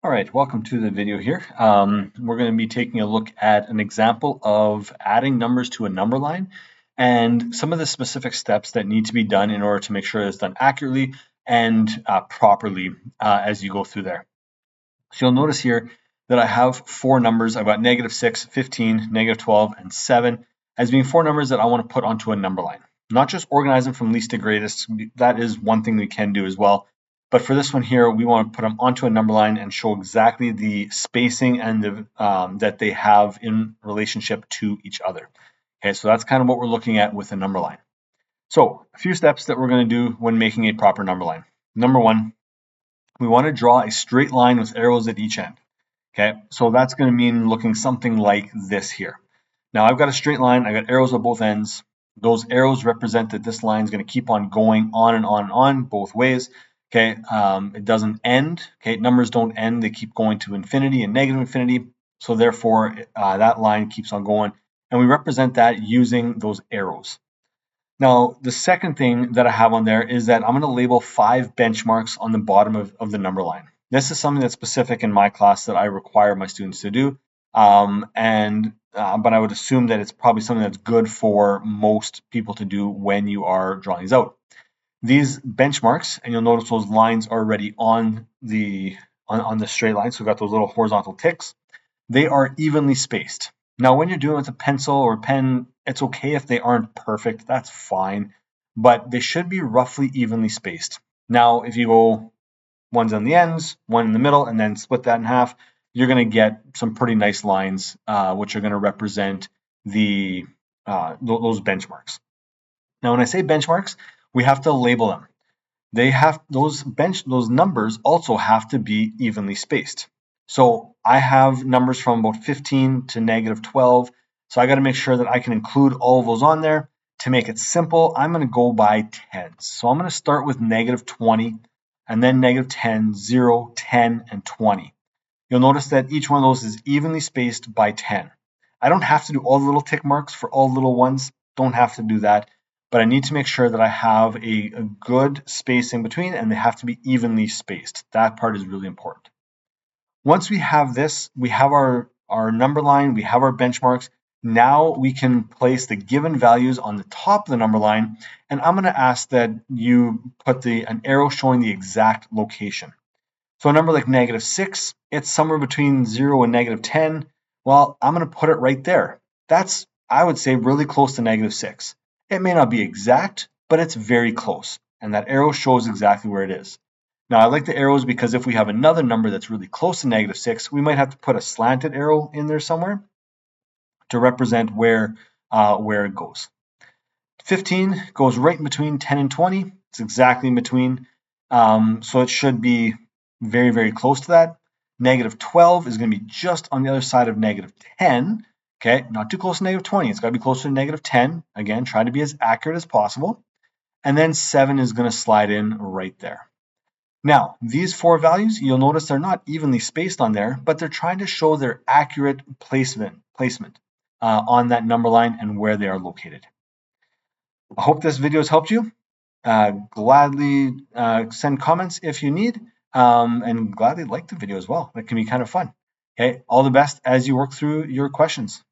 All right, welcome to the video here. We're going to be taking a look at an example of adding numbers to a number line and some of the specific steps that need to be done in order to make sure it's done accurately and properly as you go through there. So you'll notice here that I have four numbers. I've got -6, 15, -12, and 7 as being four numbers that I want to put onto a number line. Not just organize them from least to greatest. That is one thing we can do as well. But for this one here, we want to put them onto a number line and show exactly the spacing and the that they have in relationship to each other. Okay, so that's kind of what we're looking at with a number line. So a few steps that we're going to do when making a proper number line. Number one, we want to draw a straight line with arrows at each end. Okay, so that's going to mean looking something like this here. Now I've got a straight line, I got arrows at both ends. Those arrows represent that this line is going to keep on going on and on and on both ways. Okay, it doesn't end. Okay, numbers don't end, they keep going to infinity and negative infinity. So therefore, that line keeps on going. And we represent that using those arrows. Now, the second thing that I have on there is that I'm going to label 5 benchmarks on the bottom of the number line. This is something that's specific in my class that I require my students to do. But I would assume that it's probably something that's good for most people to do when you are drawing these out. These benchmarks, and you'll notice those lines are already on the straight line, so we've got those little horizontal ticks. They are evenly spaced. Now, when you're doing it with a pencil or pen, it's okay if they aren't perfect, that's fine, but they should be roughly evenly spaced. Now, if you go one's on the ends, one in the middle, and then split that in half, you're going to get some pretty nice lines, which are going to represent those benchmarks. Now, when I say benchmarks, we have to label them. Those numbers also have to be evenly spaced. So I have numbers from about 15 to -12. So I got to make sure that I can include all of those on there. To make it simple, I'm going to go by tens. So I'm going to start with -20 and then -10, 0, 10, and 20. You'll notice that each one of those is evenly spaced by 10. I don't have to do all the little tick marks for all little ones. Don't have to do that. But I need to make sure that I have a good space in between and they have to be evenly spaced. That part is really important. Once we have this, we have our number line, we have our benchmarks. Now we can place the given values on the top of the number line, and I'm going to ask that you put an arrow showing the exact location. So a number like -6, it's somewhere between 0 and -10. Well, I'm going to put it right there. That's, I would say, really close to -6. It may not be exact, but it's very close. And that arrow shows exactly where it is. Now, I like the arrows because if we have another number that's really close to -6, we might have to put a slanted arrow in there somewhere to represent where it goes. 15 goes right in between 10 and 20. It's exactly in between. So it should be very, very close to that. -12 is going to be just on the other side of -10. Okay, not too close to -20. It's got to be closer to -10. Again, try to be as accurate as possible. And then 7 is going to slide in right there. Now, these four values, you'll notice they're not evenly spaced on there, but they're trying to show their accurate placement on that number line and where they are located. I hope this video has helped you. Gladly send comments if you need, and gladly like the video as well. That can be kind of fun. Okay, all the best as you work through your questions.